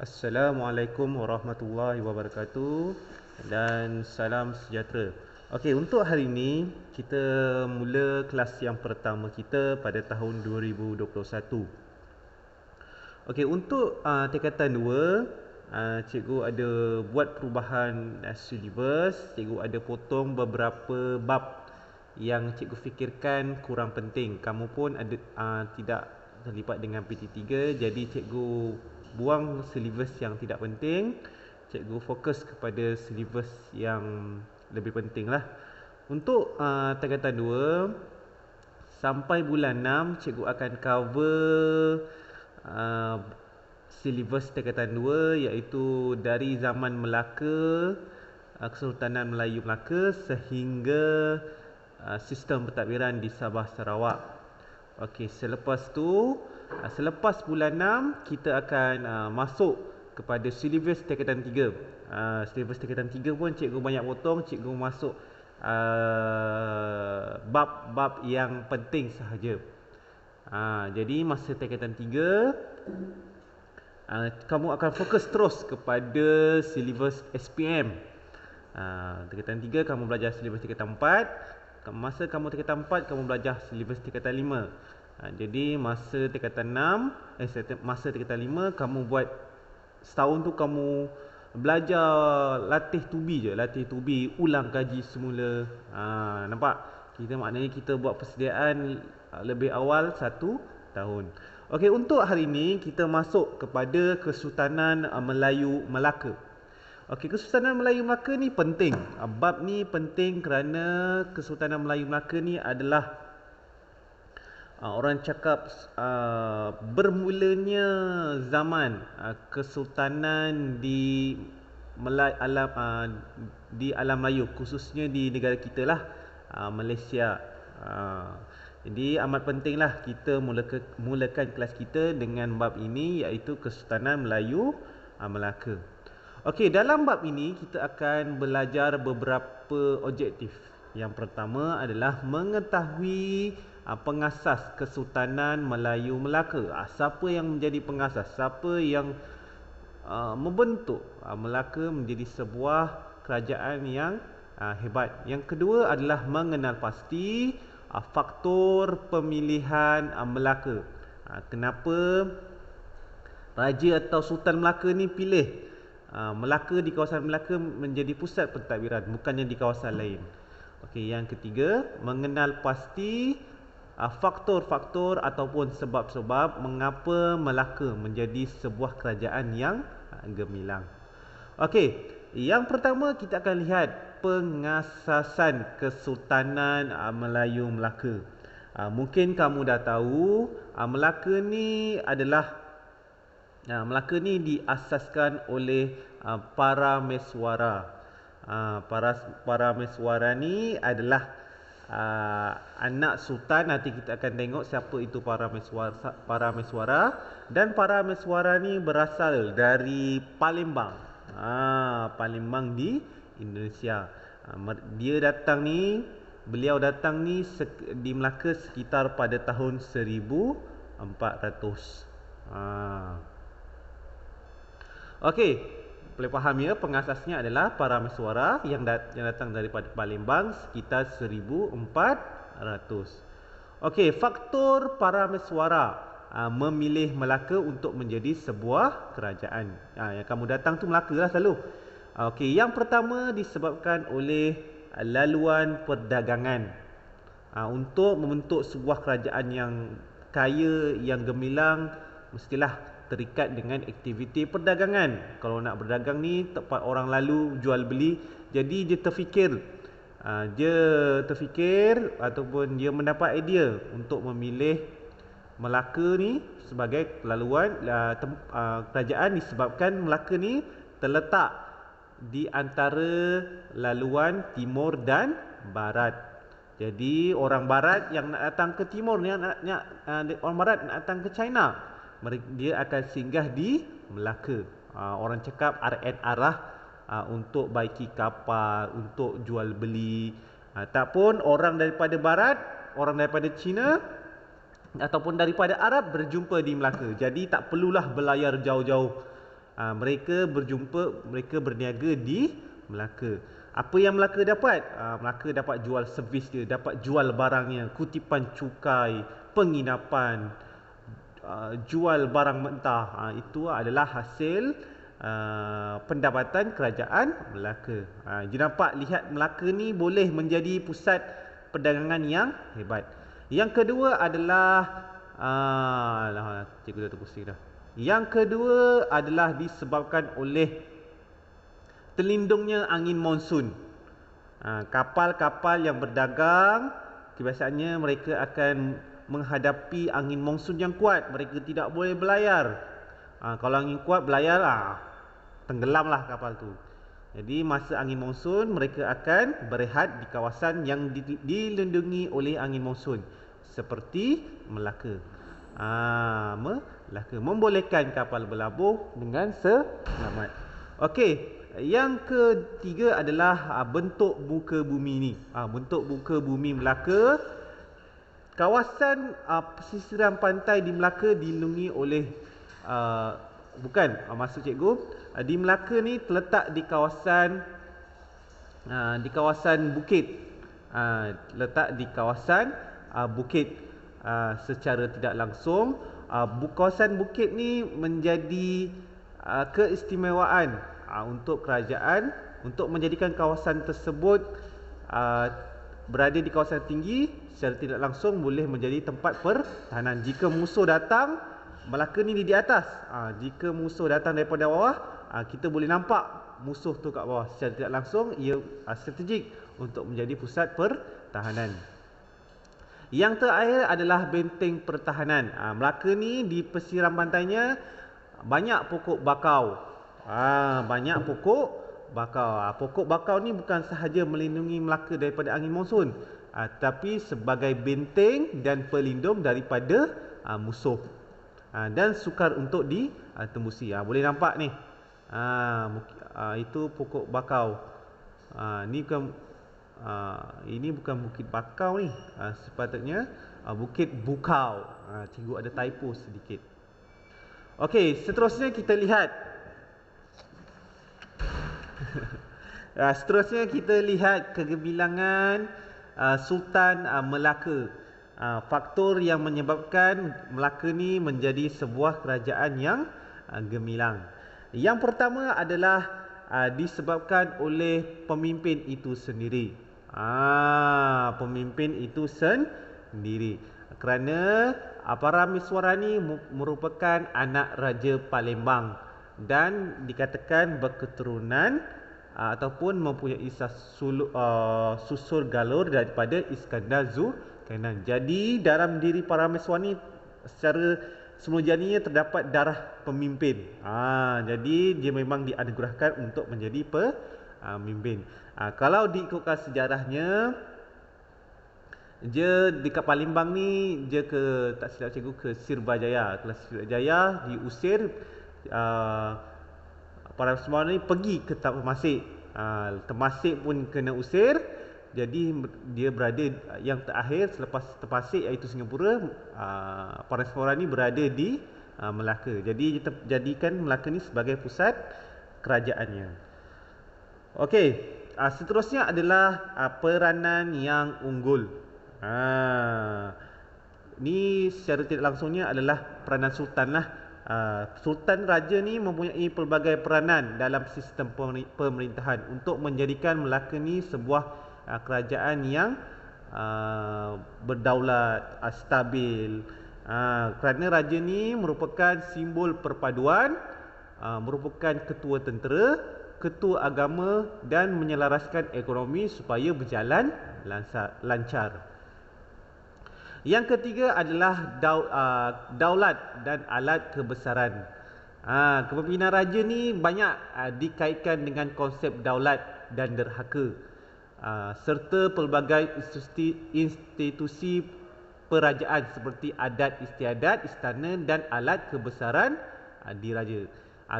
Assalamualaikum warahmatullahi wabarakatuh dan salam sejahtera. Okey, untuk hari ini kita mula kelas yang pertama kita pada tahun 2021. Okey, untuk tingkatan 2, cikgu ada buat perubahan syllabus, cikgu ada potong beberapa bab yang cikgu fikirkan kurang penting. Kamu pun ada tidak terlibat dengan PT3, jadi cikgu buang syllabus yang tidak penting. Cikgu fokus kepada syllabus yang lebih penting lah. Untuk tingkatan 2 sampai bulan 6, cikgu akan cover syllabus tingkatan 2 iaitu dari zaman Melaka, Kesultanan Melayu Melaka sehingga sistem pentadbiran di Sabah Sarawak. Okey, selepas tu, selepas bulan 6 kita akan masuk kepada syllabus tingkatan 3. Syllabus tingkatan 3 pun cikgu banyak potong, cikgu masuk bab-bab yang penting sahaja. Jadi masa tingkatan 3 kamu akan fokus terus kepada syllabus SPM. Tingkatan 3 kamu belajar syllabus tingkatan 4. Masa kamu tingkatan 4 kamu belajar syllabus tingkatan 5. Jadi masa tingkatan 6 masa tingkatan 5 kamu buat setahun tu kamu belajar latih tubi je, latih tubi, ulang kaji semula. Nampak? Maknanya kita buat persediaan lebih awal 1 tahun. Okey, untuk hari ini kita masuk kepada Kesultanan Melayu Melaka. Okey, Kesultanan Melayu Melaka ni penting. Bab ni penting kerana Kesultanan Melayu Melaka ni adalah orang cakap bermulanya zaman kesultanan di alam Melayu, khususnya di negara kita lah, Malaysia. Jadi amat pentinglah kita mulakan kelas kita dengan bab ini iaitu Kesultanan Melayu Melaka. Okey, dalam bab ini kita akan belajar beberapa objektif. Yang pertama adalah mengetahui pengasas Kesultanan Melayu Melaka. Siapa yang menjadi pengasas? Siapa yang membentuk Melaka menjadi sebuah kerajaan yang hebat. Yang kedua adalah mengenal pasti faktor pemilihan Melaka. Kenapa Raja atau Sultan Melaka ni pilih Melaka, di kawasan Melaka menjadi pusat pentadbiran, bukannya di kawasan lain. Okey, yang ketiga, mengenal pasti faktor-faktor ataupun sebab-sebab mengapa Melaka menjadi sebuah kerajaan yang gemilang. Okey, yang pertama kita akan lihat pengasasan Kesultanan Melayu Melaka. Mungkin kamu dah tahu Melaka ni adalah Melaka ni diasaskan oleh para Meswara. Para Meswara ni adalah anak sultan. Nanti kita akan tengok siapa itu para Meswara. Dan para Meswara ni berasal dari Palembang. Palembang di Indonesia. Beliau datang ni di Melaka sekitar pada tahun 1400. Okey, boleh faham ya, pengasasnya adalah para Meswara yang datang daripada Palembang sekitar 1400. Okey, faktor para Meswara memilih Melaka untuk menjadi sebuah kerajaan. Yang kamu datang tu Melaka lah selalu. Okey, yang pertama disebabkan oleh laluan perdagangan. Untuk membentuk sebuah kerajaan yang kaya, yang gemilang, mestilah terikat dengan aktiviti perdagangan. Kalau nak berdagang ni tempat orang lalu jual beli, jadi dia terfikir ataupun dia mendapat idea untuk memilih Melaka ni sebagai laluan kerajaan disebabkan Melaka ni terletak di antara laluan timur dan barat. Jadi orang barat yang nak datang ke timur ni, orang barat nak datang ke China, dia akan singgah di Melaka. Orang cakap R&R lah, untuk baiki kapal, untuk jual beli. Tak pun orang daripada barat, orang daripada China ataupun daripada Arab berjumpa di Melaka. Jadi tak perlulah berlayar jauh-jauh Mereka berjumpa, mereka berniaga di Melaka. Apa yang Melaka dapat? Melaka dapat jual servis dia, dapat jual barangnya, kutipan cukai, penginapan, jual barang mentah. Itu adalah hasil pendapatan kerajaan Melaka. Jadi nampak, lihat Melaka ni boleh menjadi pusat perdagangan yang hebat. Yang kedua adalah cikgu dah terpusing dah. Yang kedua adalah disebabkan oleh terlindungnya angin monsun. Kapal-kapal yang berdagang kebiasaannya mereka akan menghadapi angin monsun yang kuat. Mereka tidak boleh berlayar. Kalau angin kuat berlayar, tenggelamlah kapal tu. Jadi masa angin monsun mereka akan berehat di kawasan yang dilindungi oleh angin monsun seperti Melaka. Melaka membolehkan kapal berlabuh dengan selamat. Okey, yang ketiga adalah bentuk muka bumi ni. Bentuk muka bumi Melaka. Kawasan pesisiran pantai di Melaka dilindungi oleh maksud cikgu, di Melaka ni terletak di kawasan bukit. Letak di kawasan bukit secara tidak langsung. Kawasan bukit ni menjadi keistimewaan untuk kerajaan untuk menjadikan kawasan tersebut berada di kawasan tinggi, secara tidak langsung boleh menjadi tempat pertahanan. Jika musuh datang, Melaka ni di atas. Jika musuh datang daripada bawah, kita boleh nampak musuh tu kat bawah. Secara tidak langsung ia strategik untuk menjadi pusat pertahanan. Yang terakhir adalah benteng pertahanan. Melaka ni di pesisir pantainya banyak pokok bakau. Banyak pokok bakau. Pokok bakau ni bukan sahaja melindungi Melaka daripada angin monsun, tapi sebagai benteng dan pelindung daripada musuh, dan sukar untuk ditembusi. Boleh nampak ni, itu pokok bakau. Ini bukan bukit bakau ni, sepatutnya bukit bukau. Cikgu ada typo sedikit. Okey, seterusnya kita lihat seterusnya kita lihat kegemilangan Sultan Melaka. Faktor yang menyebabkan Melaka ni menjadi sebuah kerajaan yang gemilang. Yang pertama adalah disebabkan oleh pemimpin itu sendiri. Pemimpin itu sendiri. Kerana Parameswarani merupakan anak Raja Palembang dan dikatakan berketurunan ataupun mempunyai susur galur daripada Iskandar Zulkarnain. Jadi dalam diri Parameswari secara semulajanya terdapat darah pemimpin. Jadi dia memang dianugerahkan untuk menjadi pemimpin. Kalau diikutkan sejarahnya, dia dekat Palembang ni dia tak silap cikgu ke Sirbajaya. Kelas Sirbajaya diusir, Parameswari pergi ke Temasek. Temasek pun kena usir. Jadi dia berada yang terakhir selepas Temasek iaitu Singapura. Parameswari berada di Melaka. Jadi jadikan Melaka ni sebagai pusat kerajaannya. Okey, seterusnya adalah peranan yang unggul. Ni secara tidak langsungnya adalah peranan sultan lah. Sultan Raja ni mempunyai pelbagai peranan dalam sistem pemerintahan untuk menjadikan Melaka ni sebuah kerajaan yang berdaulat, stabil. Kerana raja ni merupakan simbol perpaduan, merupakan ketua tentera, ketua agama dan menyelaraskan ekonomi supaya berjalan lancar. Yang ketiga adalah daulat dan alat kebesaran. Kepimpinan raja ni banyak dikaitkan dengan konsep daulat dan derhaka, serta pelbagai institusi perajaan seperti adat istiadat, istana dan alat kebesaran diraja.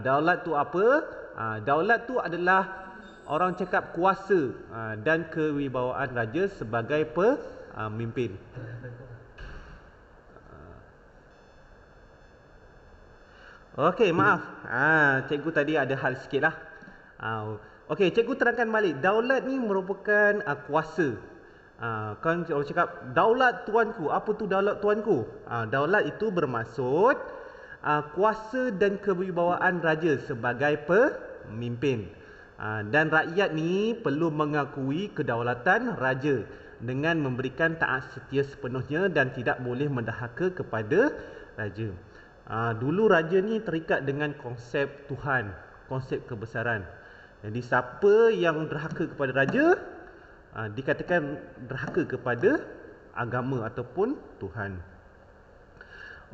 Daulat tu apa? Daulat tu adalah orang cakap kuasa dan kewibawaan raja sebagai pemimpin. Okey, maaf. Cikgu tadi ada hal sikit lah. Okey, cikgu terangkan balik. Daulat ni merupakan kuasa. Kan orang cakap, daulat tuanku. Apa tu daulat tuanku? Daulat itu bermaksud kuasa dan kewibawaan raja sebagai pemimpin. Dan rakyat ni perlu mengakui kedaulatan raja dengan memberikan taat setia sepenuhnya dan tidak boleh mendahaka kepada raja. Dulu raja ni terikat dengan konsep Tuhan, konsep kebesaran. Jadi siapa yang derhaka kepada raja, dikatakan derhaka kepada agama ataupun Tuhan.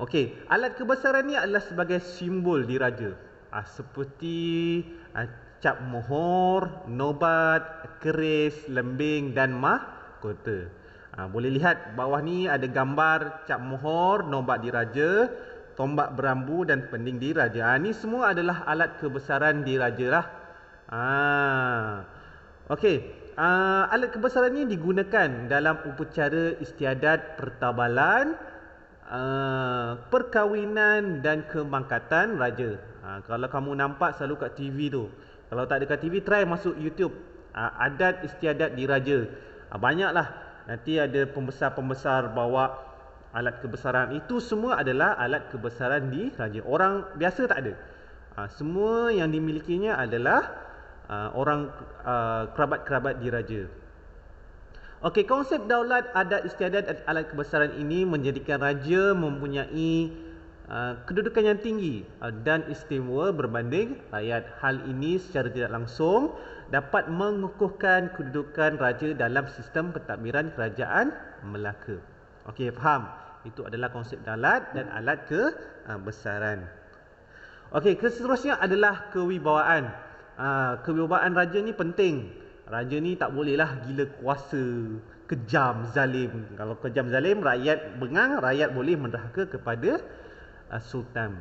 Okey, alat kebesaran ni adalah sebagai simbol diraja. Seperti cap mohor, nobat, keris, lembing dan mahkota. Boleh lihat bawah ni ada gambar cap mohor, nobat diraja, tombak berambu dan pending diraja. Ni semua adalah alat kebesaran diraja lah. Okey, alat kebesaran ni digunakan dalam upacara istiadat pertabalan, perkahwinan dan kemangkatan raja. Kalau kamu nampak selalu kat TV tu. Kalau tak ada kat TV, try masuk YouTube. Adat istiadat diraja. Banyaklah. Nanti ada pembesar-pembesar bawa alat kebesaran. Itu semua adalah alat kebesaran diraja. Orang biasa tak ada. Semua yang dimilikinya adalah orang kerabat-kerabat diraja. Okey, konsep daulat, adat istiadat dan alat kebesaran ini menjadikan raja mempunyai kedudukan yang tinggi dan istimewa berbanding rakyat. Hal ini secara tidak langsung dapat mengukuhkan kedudukan raja dalam sistem pentadbiran kerajaan Melaka. Okey, faham? Itu adalah konsep daulat dan alat kebesaran. Okey, seterusnya adalah kewibawaan. Kewibawaan raja ni penting. Raja ni tak bolehlah gila kuasa, kejam, zalim. Kalau kejam zalim, rakyat bengang, rakyat boleh menderhaka kepada sultan.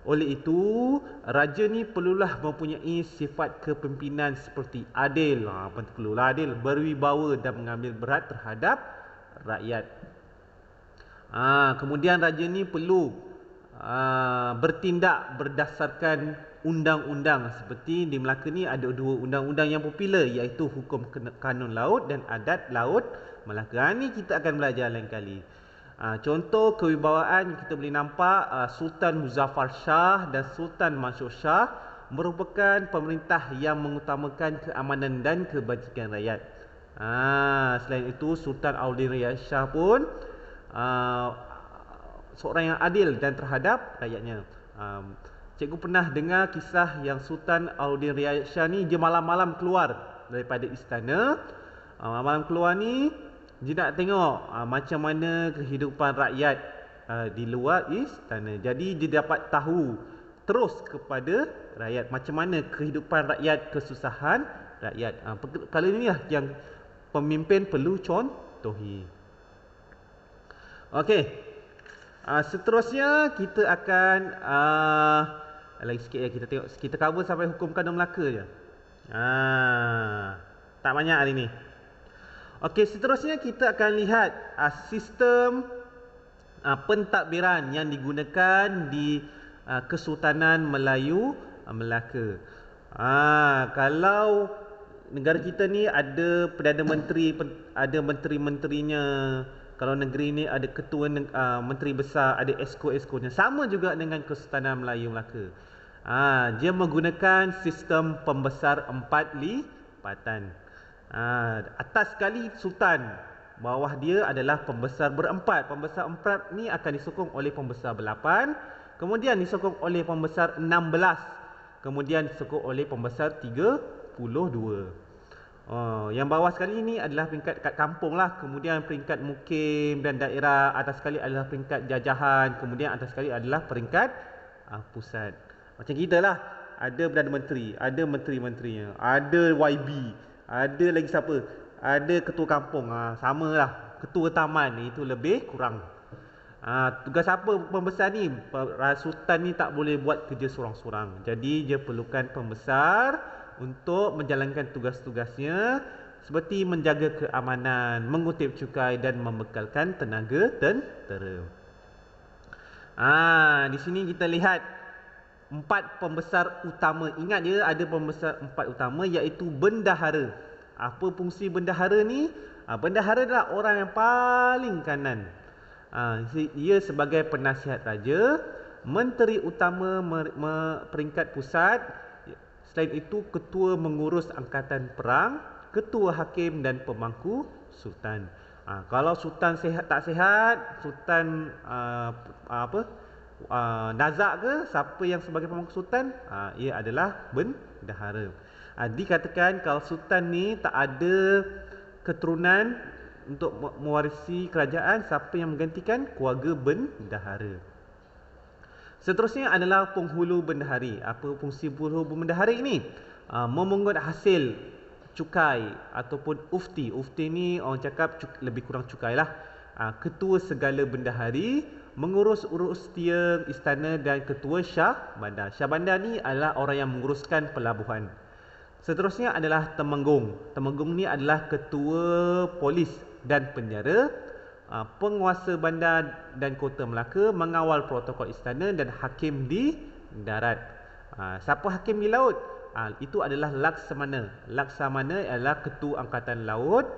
Oleh itu, raja ni perlulah mempunyai sifat kepimpinan seperti adil. Perlulah adil, berwibawa dan mengambil berat terhadap rakyat. Kemudian raja ni perlu bertindak berdasarkan undang-undang. Seperti di Melaka ni ada dua undang-undang yang popular, iaitu Hukum Kanun Laut dan Adat Laut Melaka. Ni kita akan belajar lain kali. Contoh kewibawaan kita boleh nampak Sultan Muzaffar Shah dan Sultan Mansur Shah merupakan pemerintah yang mengutamakan keamanan dan kebajikan rakyat. Selain itu, Sultan Alauddin Riyad Shah pun seorang yang adil dan terhadap rakyatnya. Cikgu pernah dengar kisah yang Sultan Alauddin Riyad Shah ni dia malam-malam keluar daripada istana. Malam keluar ni dia nak tengok macam mana kehidupan rakyat di luar istana. Jadi dia dapat tahu terus kepada rakyat macam mana kehidupan rakyat, kesusahan rakyat. Kali ini lah yang pemimpin perlu contohi. Okey. Seterusnya kita akan lagi sikit ya, kita tengok, kita cover sampai Hukum Kanun Melaka je. Tak banyak hari ni. Okey, seterusnya kita akan lihat sistem pentadbiran yang digunakan di Kesultanan Melayu Melaka. Kalau negara kita ni ada Perdana Menteri, ada menteri-menterinya. Kalau negeri ni ada ketua menteri besar, ada esko-eskonya. Sama juga dengan Kesultanan Melayu Melaka. Dia menggunakan sistem pembesar 4 lipatan. Atas sekali sultan, bawah dia adalah pembesar berempat. Pembesar 4 ni akan disokong oleh pembesar 8, kemudian disokong oleh pembesar 16, kemudian disokong oleh pembesar 32. Yang bawah sekali ni adalah peringkat kat kampung lah. Kemudian peringkat mukim dan daerah. Atas sekali adalah peringkat jajahan. Kemudian atas sekali adalah peringkat pusat. Macam kita lah, ada Perdana Menteri, ada menteri-menterinya, ada YB, ada lagi siapa, ada ketua kampung. Sama lah, ketua taman. Itu lebih kurang. Tugas apa pembesar ni? Sultan ni tak boleh buat kerja sorang-sorang. Jadi dia perlukan pembesar untuk menjalankan tugas-tugasnya seperti menjaga keamanan, mengutip cukai dan membekalkan tenaga tentera. Di sini kita lihat empat pembesar utama. Ingat dia ada pembesar empat utama, iaitu bendahara. Apa fungsi bendahara ni? Bendahara adalah orang yang paling kanan. Ia sebagai penasihat raja, menteri utama peringkat pusat. Selain itu, ketua mengurus angkatan perang, ketua hakim dan pemangku sultan. Kalau sultan tak sihat, sultan nazak ke, siapa yang sebagai pemangku sultan? Ia adalah bendahara. Dikatakan kalau sultan ni tak ada keturunan untuk mewarisi kerajaan, siapa yang menggantikan? Keluarga bendahara. Seterusnya adalah penghulu bendahari. Apa fungsi penghulu bendahari ini? Memungut hasil cukai ataupun ufti. Ufti ni orang cakap lebih kurang cukai lah. Ketua segala bendahari, mengurus dia istana dan ketua Syah Bandar. Syah Bandar ni adalah orang yang menguruskan pelabuhan. Seterusnya adalah temenggung. Temenggung ni adalah ketua polis dan penjara, penguasa bandar dan kota Melaka, mengawal protokol istana dan hakim di darat. Siapa hakim di laut? Itu adalah Laksamana. Laksamana adalah ketua angkatan laut,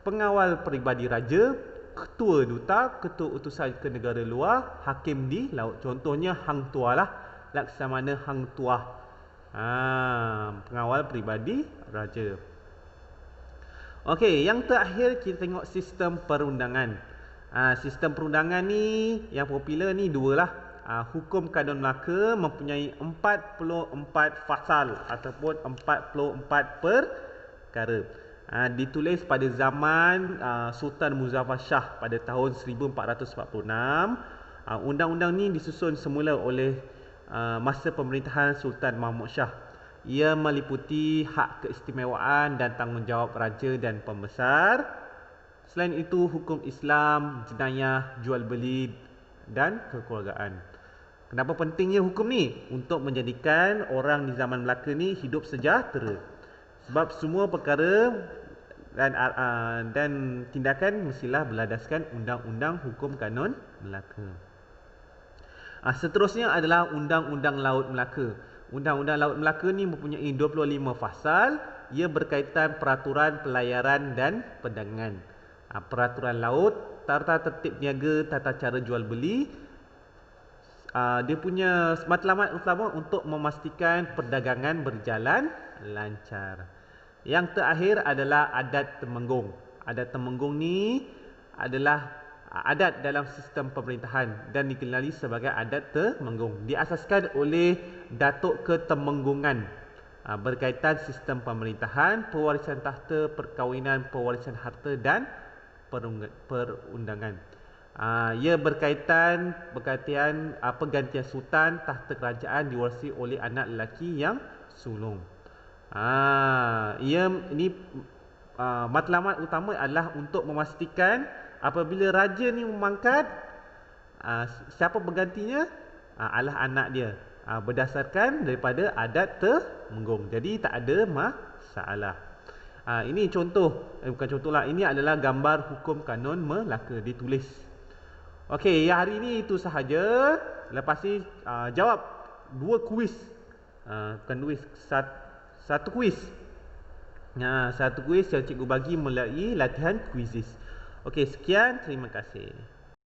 pengawal peribadi raja, ketua duta, ketua utusan ke negara luar, hakim di laut. Contohnya Hang Tuah lah, Laksamana Hang Tuah, pengawal peribadi raja. Okey, yang terakhir kita tengok sistem perundangan. Sistem perundangan ni yang popular ni dua lah. Hukum Kanun Melaka mempunyai 44 fasal ataupun 44 perkara. Ditulis pada zaman Sultan Muzaffar Shah pada tahun 1446. Undang-undang ni disusun semula oleh masa pemerintahan Sultan Mahmud Shah. Ia meliputi hak keistimewaan dan tanggungjawab raja dan pembesar. Selain itu, hukum Islam, jenayah, jual beli dan kekeluargaan. Kenapa pentingnya hukum ni? Untuk menjadikan orang di zaman Melaka ni hidup sejahtera. Sebab semua perkara dan tindakan mestilah berlandaskan undang-undang hukum kanun Melaka. Seterusnya adalah Undang-Undang Laut Melaka. Undang-Undang Laut Melaka ni mempunyai 25 fasal. Ia berkaitan peraturan pelayaran dan perdagangan. Peraturan laut, tata tertib niaga, tata cara jual beli. Dia punya matlamat utama untuk memastikan perdagangan berjalan lancar. Yang terakhir adalah adat temenggung. Adat temenggung ni adalah adat dalam sistem pemerintahan dan dikenali sebagai adat temenggung. Diasaskan oleh Datuk Ketemenggungan, berkaitan sistem pemerintahan, pewarisan takhta, perkahwinan, pewarisan harta dan perundangan. Ia berkaitan pergantian sultan, takhta kerajaan diwarisi oleh anak lelaki yang sulung. Matlamat utama adalah untuk memastikan apabila raja ni memangkat, siapa penggantinya? Adalah anak dia, berdasarkan daripada adat temenggung. Jadi tak ada masalah. Ini contoh, bukan contoh lah, ini adalah gambar hukum kanun Melaka ditulis. Okey, hari ini itu sahaja. Lepas ni jawab dua kuis. Bukan kuis, satu kuis. Satu kuis yang cikgu bagi melalui latihan quizzes. Okey, sekian, terima kasih.